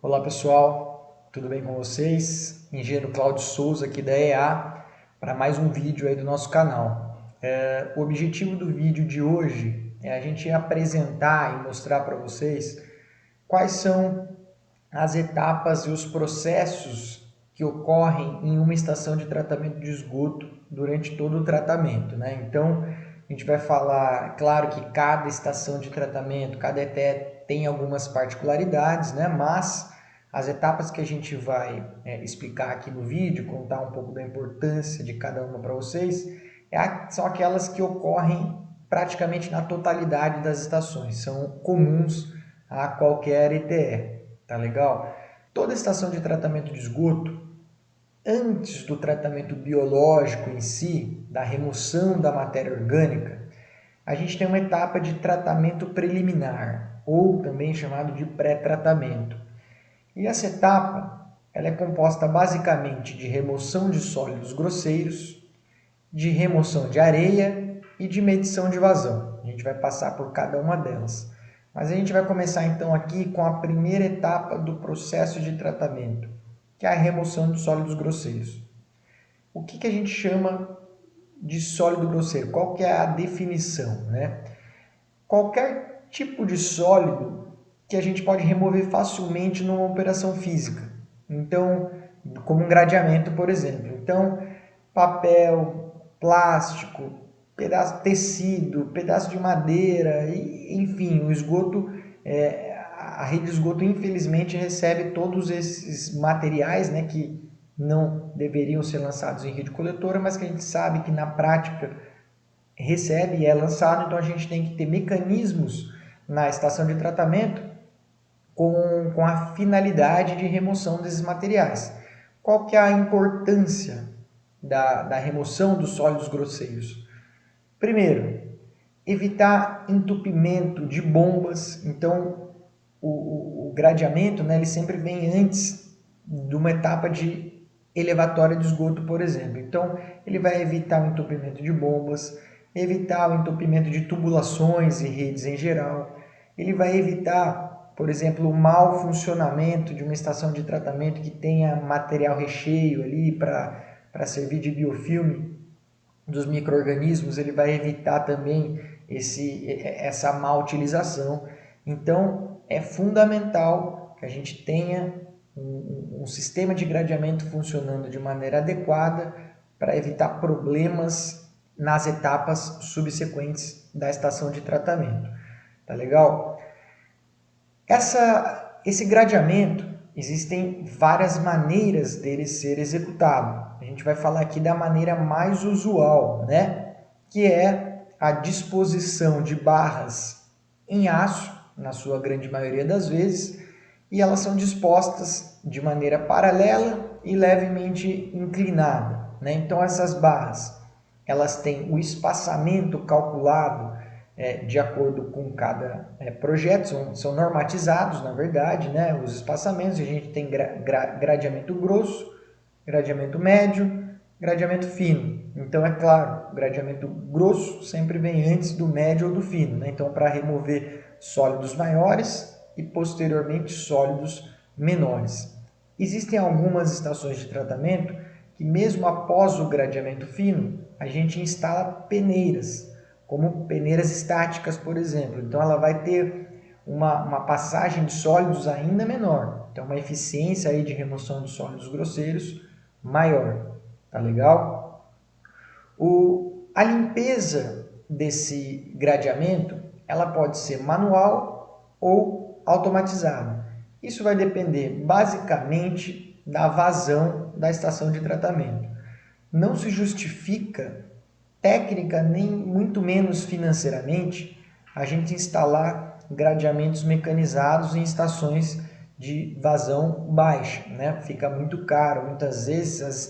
Olá pessoal, tudo bem com vocês? Engenheiro Cláudio Souza aqui da EA para mais um vídeo aí do nosso canal. O objetivo do vídeo de hoje é a gente apresentar e mostrar para vocês quais são as etapas e os processos que ocorrem em uma estação de tratamento de esgoto durante todo o tratamento, né? Então, a gente vai falar, claro que cada estação de tratamento, cada ETE tem algumas particularidades, né? Mas as etapas que a gente vai explicar aqui no vídeo, contar um pouco da importância de cada uma para vocês, são aquelas que ocorrem praticamente na totalidade das estações, são comuns a qualquer ETE. Tá legal? Toda estação de tratamento de esgoto, antes do tratamento biológico em si, da remoção da matéria orgânica, a gente tem uma etapa de tratamento preliminar, ou também chamado de pré-tratamento. E essa etapa, ela é composta basicamente de remoção de sólidos grosseiros, de remoção de areia e de medição de vazão. A gente vai passar por cada uma delas. Mas a gente vai começar então aqui com a primeira etapa do processo de tratamento, que é a remoção de sólidos grosseiros. O que a gente chama de sólido grosseiro? Qual que é a definição, né? Qualquer tipo de sólido que a gente pode remover facilmente numa operação física. Então, como um gradeamento, por exemplo. Então, papel, plástico, pedaço de tecido, pedaço de madeira, enfim, o esgoto, a rede de esgoto infelizmente recebe todos esses materiais, né, que não deveriam ser lançados em rede coletora, mas que a gente sabe que na prática recebe e é lançado, então a gente tem que ter mecanismos na estação de tratamento com a finalidade de remoção desses materiais. Qual que é a importância da remoção dos sólidos grosseiros? Primeiro, evitar entupimento de bombas. Então, o gradeamento, né, ele sempre vem antes de uma etapa de elevatória de esgoto, por exemplo. Então, ele vai evitar o entupimento de bombas, evitar o entupimento de tubulações e redes em geral. Ele vai evitar, por exemplo, o mau funcionamento de uma estação de tratamento que tenha material recheio ali para servir de biofilme dos micro-organismos, ele vai evitar também essa má utilização. Então, é fundamental que a gente tenha um sistema de gradeamento funcionando de maneira adequada para evitar problemas nas etapas subsequentes da estação de tratamento. Tá legal? Esse gradeamento, existem várias maneiras dele ser executado. A gente vai falar aqui da maneira mais usual, né? Que é a disposição de barras em aço, na sua grande maioria das vezes, e elas são dispostas de maneira paralela e levemente inclinada, né? Então essas barras, elas têm o espaçamento calculado de acordo com cada projeto, são normatizados, na verdade, né, os espaçamentos. A gente tem gradeamento grosso, gradeamento médio, gradeamento fino. Então, é claro, o gradeamento grosso sempre vem antes do médio ou do fino, né? Então, para remover sólidos maiores e, posteriormente, sólidos menores. Existem algumas estações de tratamento que, mesmo após o gradeamento fino, a gente instala peneiras, como peneiras estáticas, por exemplo. Então, ela vai ter uma passagem de sólidos ainda menor. Então, uma eficiência aí de remoção de sólidos grosseiros maior. Tá legal? A limpeza desse gradeamento, ela pode ser manual ou automatizada. Isso vai depender basicamente da vazão da estação de tratamento. Não se justifica técnica, nem muito menos financeiramente, a gente instalar gradeamentos mecanizados em estações de vazão baixa, né? Fica muito caro. Muitas vezes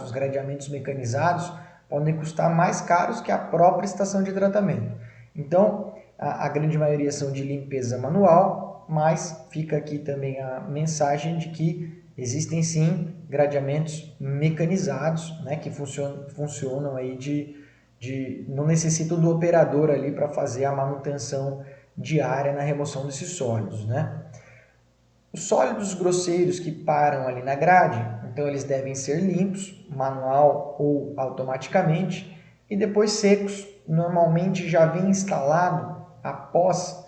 os gradeamentos mecanizados podem custar mais caros que a própria estação de tratamento. Então, a grande maioria são de limpeza manual, mas fica aqui também a mensagem de que existem sim gradeamentos mecanizados, né, que funcionam aí não necessitam do operador ali para fazer a manutenção diária na remoção desses sólidos, né? Os sólidos grosseiros que param ali na grade, então eles devem ser limpos, manual ou automaticamente, e depois secos. Normalmente já vem instalado após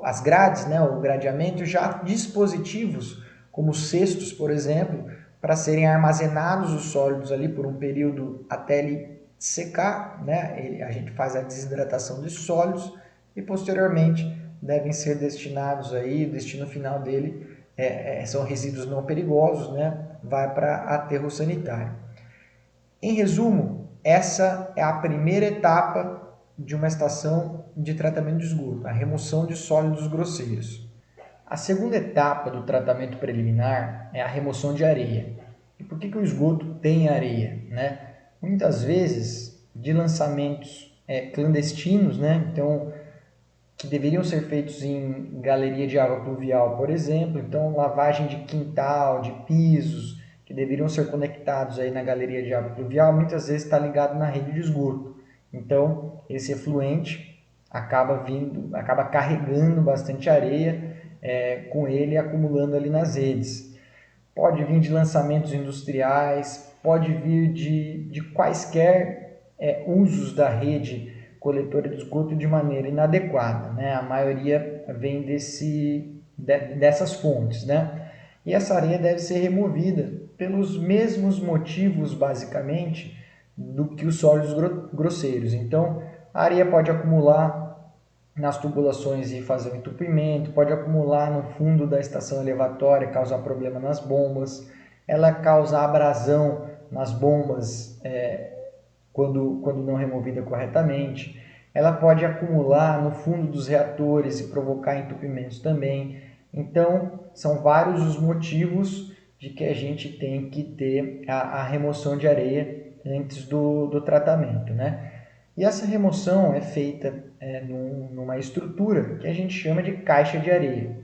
as grades, né, o gradeamento, já dispositivos como cestos, por exemplo, para serem armazenados os sólidos ali por um período até ele secar, né? A gente faz a desidratação dos sólidos e posteriormente devem ser destinados aí, o destino final dele são resíduos não perigosos, né? Vai para aterro sanitário. Em resumo, essa é a primeira etapa de uma estação de tratamento de esgoto, a remoção de sólidos grosseiros. A segunda etapa do tratamento preliminar é a remoção de areia. E por que o esgoto tem areia, né? Muitas vezes de lançamentos clandestinos, né? Então, que deveriam ser feitos em galeria de água pluvial, por exemplo. Então, lavagem de quintal, de pisos, que deveriam ser conectados aí na galeria de água pluvial, muitas vezes está ligado na rede de esgoto. Então, esse efluente acaba carregando bastante areia, com ele acumulando ali nas redes. Pode vir de lançamentos industriais, pode vir de quaisquer usos da rede coletora de esgoto de maneira inadequada, né? A maioria vem dessas fontes, né? E essa areia deve ser removida pelos mesmos motivos, basicamente, do que os sólidos grosseiros. Então, a areia pode acumular nas tubulações e fazer um entupimento, pode acumular no fundo da estação elevatória, causar problema nas bombas, ela causa abrasão nas bombas quando não removida corretamente, ela pode acumular no fundo dos reatores e provocar entupimentos também. Então, são vários os motivos de que a gente tem que ter a remoção de areia antes do tratamento, né? E essa remoção é feita numa estrutura que a gente chama de caixa de areia.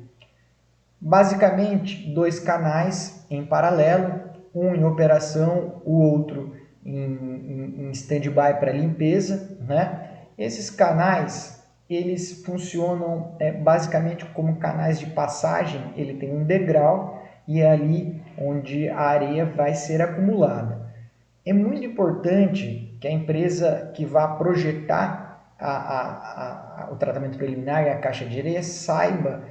Basicamente, 2 canais em paralelo, um em operação, o outro em stand-by para limpeza, né? Esses canais, eles funcionam basicamente como canais de passagem, ele tem um degrau e é ali onde a areia vai ser acumulada. É muito importante que a empresa que vá projetar o tratamento preliminar e a caixa de areia saiba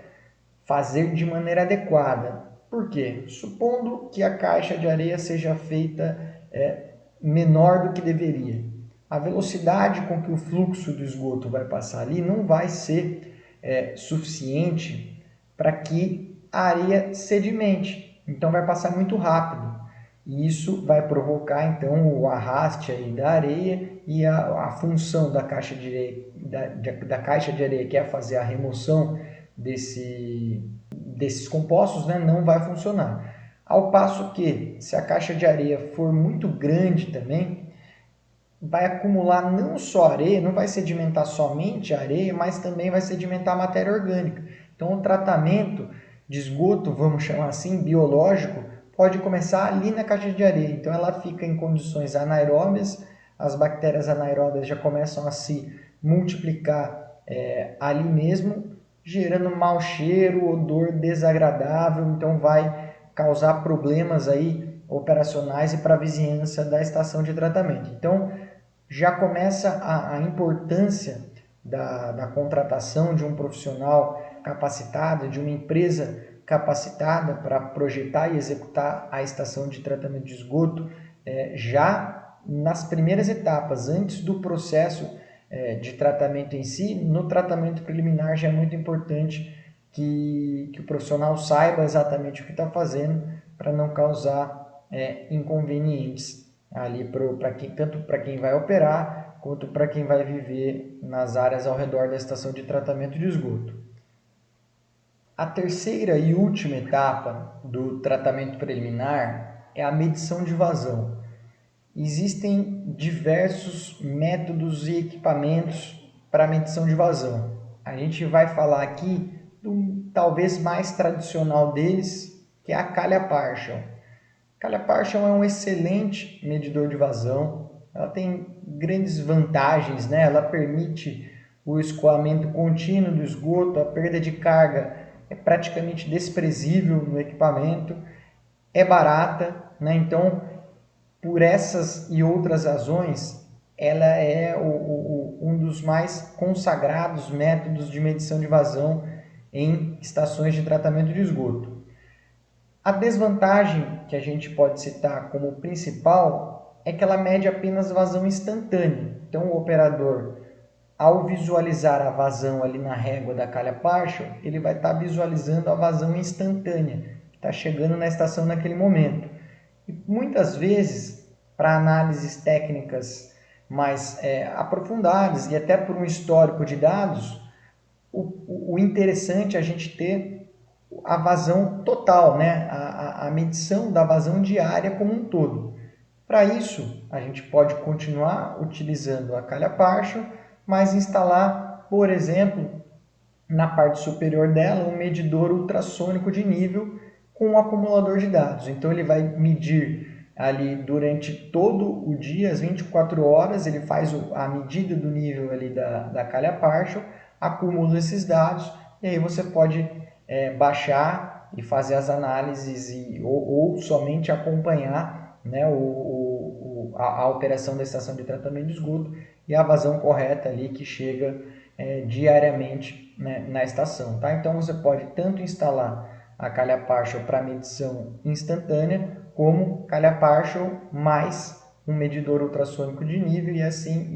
fazer de maneira adequada. Por quê? Supondo que a caixa de areia seja feita menor do que deveria. A velocidade com que o fluxo do esgoto vai passar ali não vai ser suficiente para que a areia sedimente. Então vai passar muito rápido. E isso vai provocar então o arraste aí da areia e a função da caixa de areia, da caixa de areia, que é fazer a remoção desses compostos, né, não vai funcionar. Ao passo que, se a caixa de areia for muito grande também, vai acumular não só areia, não vai sedimentar somente a areia, mas também vai sedimentar matéria orgânica. Então, o tratamento de esgoto, vamos chamar assim, biológico, pode começar ali na caixa de areia. Então, ela fica em condições anaeróbias, as bactérias anaeróbias já começam a se multiplicar ali mesmo, gerando mau cheiro, odor desagradável, então vai causar problemas aí operacionais e para a vizinhança da estação de tratamento. Então, já começa a importância da contratação de um profissional capacitado, de uma empresa capacitada para projetar e executar a estação de tratamento de esgoto já nas primeiras etapas, antes do processo de tratamento em si. No tratamento preliminar já é muito importante que o profissional saiba exatamente o que está fazendo para não causar inconvenientes ali tanto para quem vai operar quanto para quem vai viver nas áreas ao redor da estação de tratamento de esgoto. A terceira e última etapa do tratamento preliminar é a medição de vazão. Existem diversos métodos e equipamentos para medição de vazão. A gente vai falar aqui do talvez mais tradicional deles, que é a Calha Partial. A Calha Partial é um excelente medidor de vazão. Ela tem grandes vantagens, né? Ela permite o escoamento contínuo do esgoto, a perda de carga é praticamente desprezível no equipamento, é barata, né? Então, por essas e outras razões, ela é um dos mais consagrados métodos de medição de vazão em estações de tratamento de esgoto. A desvantagem que a gente pode citar como principal é que ela mede apenas vazão instantânea. Então, o operador, ao visualizar a vazão ali na régua da calha partial, ele vai estar visualizando a vazão instantânea, que está chegando na estação naquele momento. E muitas vezes, para análises técnicas mais aprofundadas e até por um histórico de dados, o interessante é a gente ter a vazão total, né? a medição da vazão diária como um todo. Para isso, a gente pode continuar utilizando a calha partial, mas instalar, por exemplo, na parte superior dela, um medidor ultrassônico de nível com um acumulador de dados. Então, ele vai medir ali durante todo o dia, as 24 horas, ele faz a medida do nível ali da calha partial, acumula esses dados, e aí você pode baixar e fazer as análises ou somente acompanhar, né, a operação da estação de tratamento de esgoto e a vazão correta ali que chega diariamente, né, na estação. Tá? Então você pode tanto instalar a calha partial para medição instantânea, como calha partial mais um medidor ultrassônico de nível e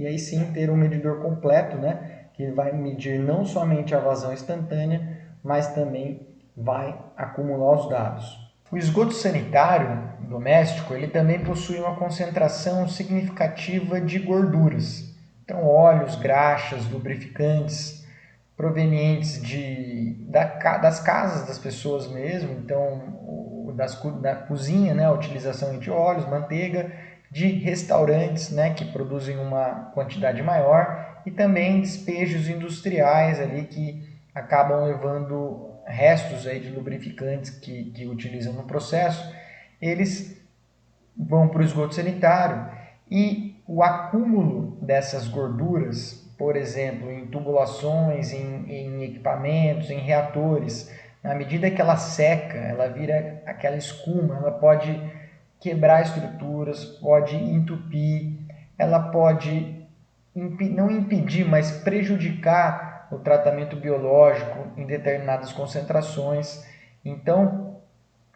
aí sim ter um medidor completo, né, que vai medir não somente a vazão instantânea, mas também vai acumular os dados. O esgoto sanitário doméstico ele também possui uma concentração significativa de gorduras. Então, óleos, graxas, lubrificantes, provenientes das casas das pessoas mesmo, então da cozinha, né, a utilização de óleos, manteiga, de restaurantes, né, que produzem uma quantidade maior, e também despejos industriais ali que acabam levando restos aí de lubrificantes que utilizam no processo, eles vão para o esgoto sanitário e o acúmulo dessas gorduras, por exemplo, em tubulações, em equipamentos, em reatores, na medida que ela seca, ela vira aquela escuma, ela pode quebrar estruturas, pode entupir, ela pode não impedir, mas prejudicar o tratamento biológico em determinadas concentrações. Então,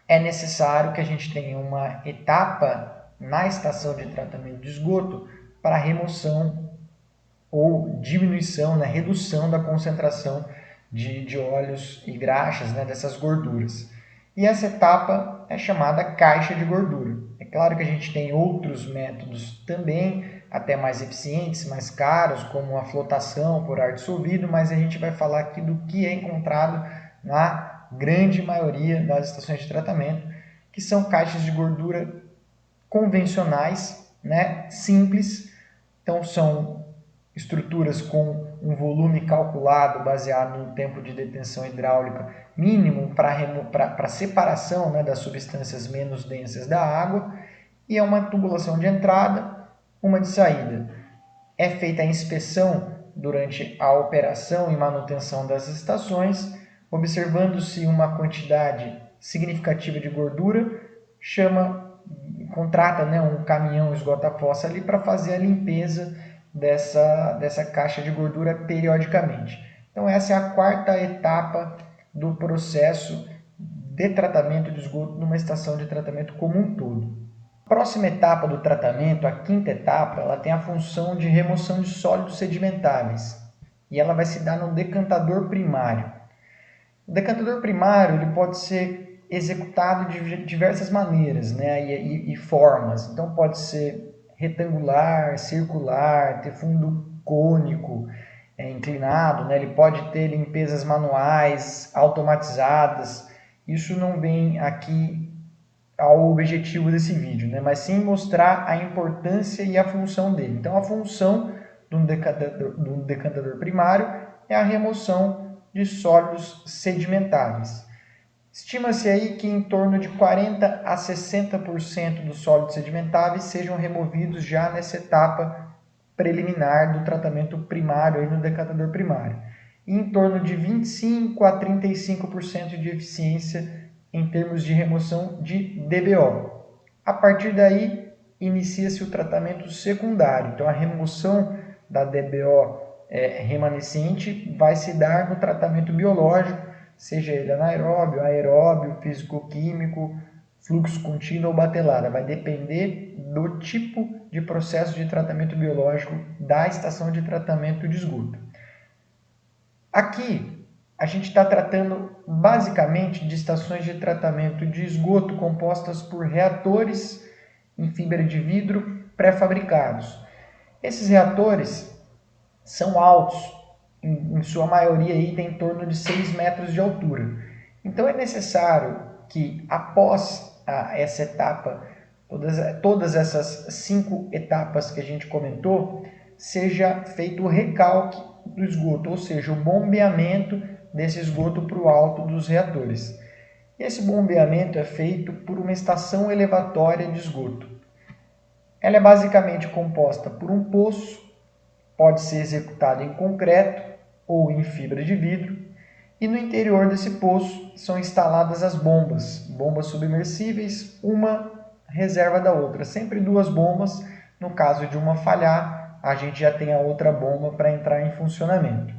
é necessário que a gente tenha uma etapa na estação de tratamento de esgoto para remoção ou diminuição, né, redução da concentração de óleos e graxas, né, dessas gorduras. E essa etapa é chamada caixa de gordura. É claro que a gente tem outros métodos também, até mais eficientes, mais caros, como a flotação por ar dissolvido, mas a gente vai falar aqui do que é encontrado na grande maioria das estações de tratamento, que são caixas de gordura convencionais, né, simples. Então são estruturas com um volume calculado baseado no tempo de detenção hidráulica mínimo para separação, né, das substâncias menos densas da água, e é uma tubulação de entrada, uma de saída. É feita a inspeção durante a operação e manutenção das estações, observando-se uma quantidade significativa de gordura, contrata, né, um caminhão esgota-fossa ali para fazer a limpeza dessa caixa de gordura periodicamente. Então essa é a quarta etapa do processo de tratamento de esgoto numa estação de tratamento como um todo. A próxima etapa do tratamento, a quinta etapa, ela tem a função de remoção de sólidos sedimentáveis e ela vai se dar no decantador primário. O decantador primário ele pode ser executado de diversas maneiras, né, e formas. Então pode ser retangular, circular, ter fundo cônico, inclinado, né? Ele pode ter limpezas manuais, automatizadas. Isso não vem aqui ao objetivo desse vídeo, né? Mas sim mostrar a importância e a função dele. Então a função do decantador primário é a remoção de sólidos sedimentáveis. Estima-se aí que em torno de 40 a 60% dos sólidos sedimentáveis sejam removidos já nessa etapa preliminar do tratamento primário aí no decantador primário. e em torno de 25% a 35% de eficiência em termos de remoção de DBO. A partir daí, inicia-se o tratamento secundário. Então, a remoção da DBO remanescente vai se dar no tratamento biológico, seja ele anaeróbio, aeróbio, físico-químico, fluxo contínuo ou batelada. Vai depender do tipo de processo de tratamento biológico da estação de tratamento de esgoto. Aqui, a gente está tratando basicamente de estações de tratamento de esgoto compostas por reatores em fibra de vidro pré-fabricados. Esses reatores são altos, em sua maioria aí tem em torno de 6 metros de altura. Então é necessário que após essa etapa, todas essas 5 etapas que a gente comentou, seja feito o recalque do esgoto, ou seja, o bombeamento desse esgoto para o alto dos reatores. Esse bombeamento é feito por uma estação elevatória de esgoto. Ela é basicamente composta por um poço, pode ser executado em concreto ou em fibra de vidro, e no interior desse poço são instaladas as bombas submersíveis, uma reserva da outra, sempre 2 bombas. No caso de uma falhar, a gente já tem a outra bomba para entrar em funcionamento.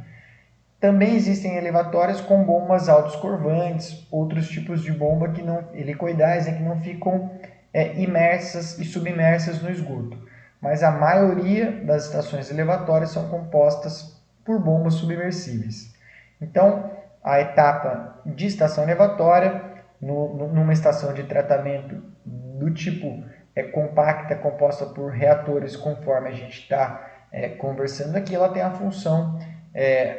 Também existem elevatórias com bombas autoescorvantes, outros tipos de bomba que não, helicoidais, que não ficam imersas e submersas no esgoto. Mas a maioria das estações elevatórias são compostas por bombas submersíveis. Então, a etapa de estação elevatória, numa estação de tratamento do tipo compacta, composta por reatores, conforme a gente está conversando aqui, ela tem a função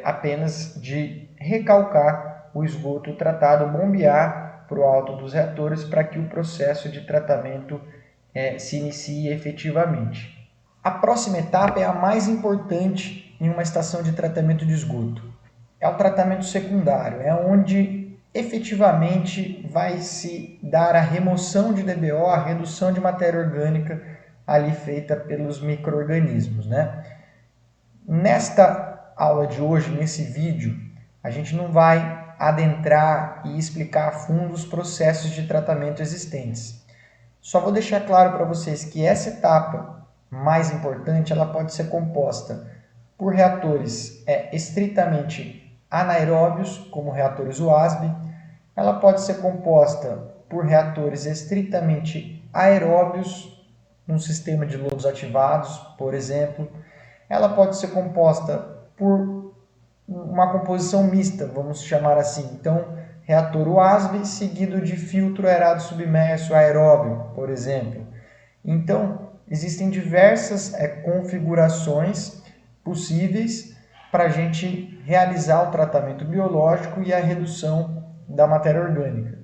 apenas de recalcar o esgoto tratado, bombear para o alto dos reatores para que o processo de tratamento se inicie efetivamente. A próxima etapa é a mais importante em uma estação de tratamento de esgoto. É o tratamento secundário, é onde efetivamente vai se dar a remoção de DBO, a redução de matéria orgânica ali feita pelos micro-organismos, né? Nesta aula de hoje, nesse vídeo, a gente não vai adentrar e explicar a fundo os processos de tratamento existentes. Só vou deixar claro para vocês que essa etapa mais importante, ela pode ser composta por reatores estritamente anaeróbios, como reatores UASB. Ela pode ser composta por reatores estritamente aeróbios, num sistema de lodos ativados, por exemplo. Ela pode ser composta por uma composição mista, vamos chamar assim. Então, reator UASB seguido de filtro aerado submerso aeróbio, por exemplo. Então, existem diversas configurações possíveis para a gente realizar o tratamento biológico e a redução da matéria orgânica.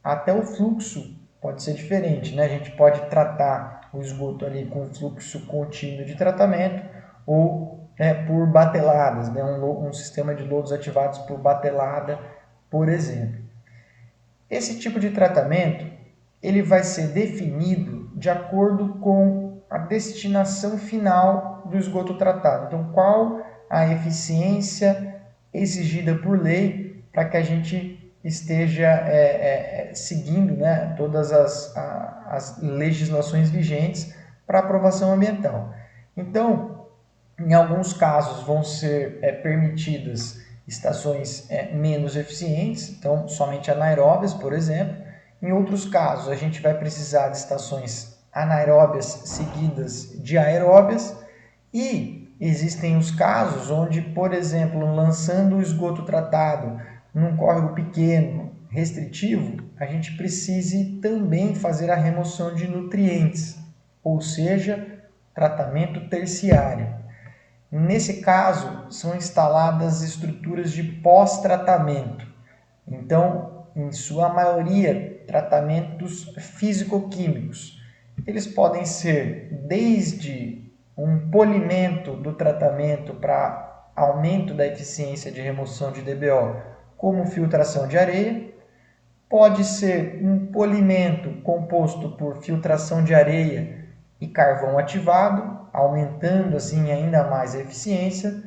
Até o fluxo pode ser diferente, né? A gente pode tratar o esgoto ali com fluxo contínuo de tratamento ou por bateladas, né? Um sistema de lodos ativados por batelada, por exemplo. Esse tipo de tratamento ele vai ser definido de acordo com a destinação final do esgoto tratado. Então, qual a eficiência exigida por lei para que a gente esteja seguindo, né, todas as legislações vigentes para aprovação ambiental. Então, em alguns casos vão ser permitidas estações menos eficientes, então somente anaeróbias, por exemplo. Em outros casos, a gente vai precisar de estações anaeróbias seguidas de aeróbias e existem os casos onde, por exemplo, lançando o esgoto tratado num córrego pequeno, restritivo, a gente precise também fazer a remoção de nutrientes, ou seja, tratamento terciário. Nesse caso, são instaladas estruturas de pós-tratamento. Então, em sua maioria, tratamentos físico-químicos. Eles podem ser desde um polimento do tratamento para aumento da eficiência de remoção de DBO, como filtração de areia. Pode ser um polimento composto por filtração de areia e carvão ativado, aumentando assim ainda mais a eficiência,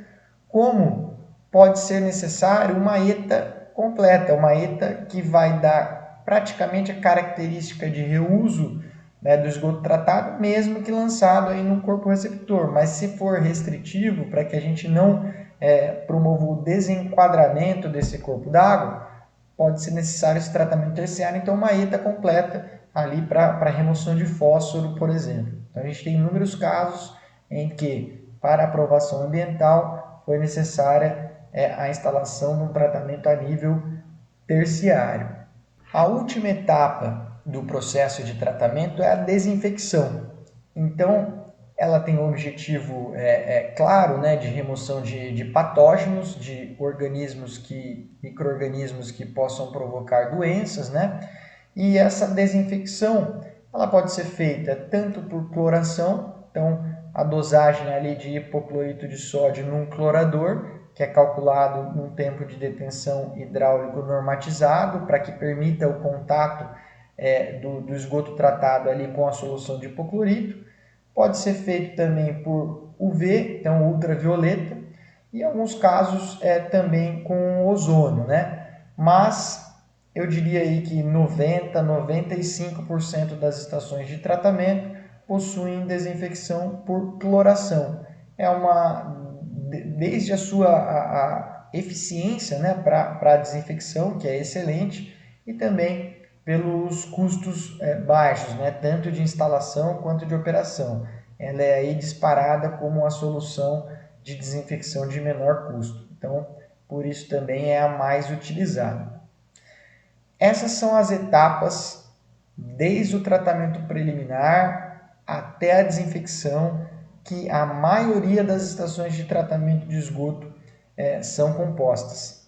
como pode ser necessário uma ETA completa, uma ETA que vai dar praticamente a característica de reuso, né, do esgoto tratado, mesmo que lançado aí no corpo receptor. Mas se for restritivo, para que a gente não promova o desenquadramento desse corpo d'água, pode ser necessário esse tratamento terciário, então uma ETA completa ali para remoção de fósforo, por exemplo. Então a gente tem inúmeros casos em que, para aprovação ambiental, foi necessária a instalação de um tratamento a nível terciário. A última etapa do processo de tratamento é a desinfecção. Então, ela tem o objetivo claro, né, de remoção de patógenos, de micro-organismos que possam provocar doenças, né? E essa desinfecção, ela pode ser feita tanto por cloração, então a dosagem ali de hipoclorito de sódio num clorador, que é calculado num tempo de detenção hidráulico normatizado, para que permita o contato do esgoto tratado ali com a solução de hipoclorito. Pode ser feito também por UV, então ultravioleta, e em alguns casos também com ozônio, né? Mas eu diria aí que 95% das estações de tratamento possuem desinfecção por cloração. Desde a sua eficiência, né, para a desinfecção, que é excelente, e também pelos custos baixos, né, tanto de instalação quanto de operação. Ela é aí disparada como a solução de desinfecção de menor custo. Então, por isso também é a mais utilizada. Essas são as etapas desde o tratamento preliminar até a desinfecção que a maioria das estações de tratamento de esgoto são compostas.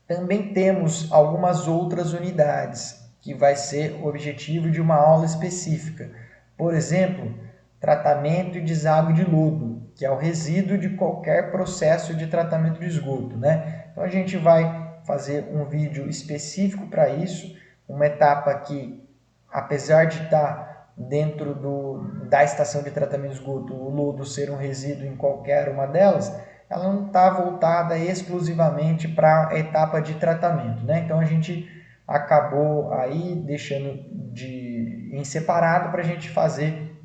Também temos algumas outras unidades que vai ser o objetivo de uma aula específica. Por exemplo, tratamento e deságue de lodo, que é o resíduo de qualquer processo de tratamento de esgoto, né? Então a gente vai fazer um vídeo específico para isso, uma etapa que, apesar de estar dentro da estação de tratamento de esgoto, o lodo ser um resíduo em qualquer uma delas, ela não está voltada exclusivamente para a etapa de tratamento, né? Então a gente acabou aí deixando em separado para a gente fazer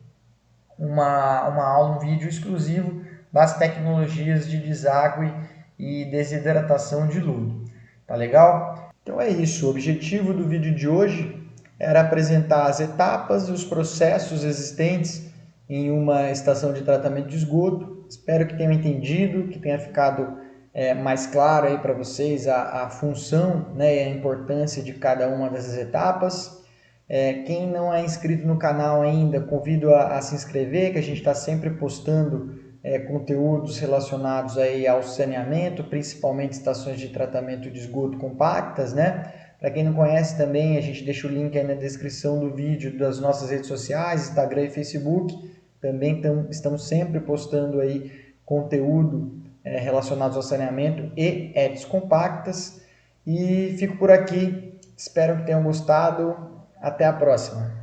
uma aula, um vídeo exclusivo das tecnologias de deságue e desidratação de lodo. Tá legal? Então é isso, o objetivo do vídeo de hoje era apresentar as etapas e os processos existentes em uma estação de tratamento de esgoto. Espero que tenham entendido, que tenha ficado mais claro aí para vocês a função, né, e a importância de cada uma dessas etapas. Quem não é inscrito no canal ainda, convido a se inscrever, que a gente está sempre postando conteúdos relacionados aí ao saneamento, principalmente estações de tratamento de esgoto compactas, né? Para quem não conhece também, a gente deixa o link aí na descrição do vídeo das nossas redes sociais, Instagram e Facebook. Também estamos sempre postando aí conteúdo relacionado ao saneamento e ETs compactas. E fico por aqui, espero que tenham gostado. Até a próxima!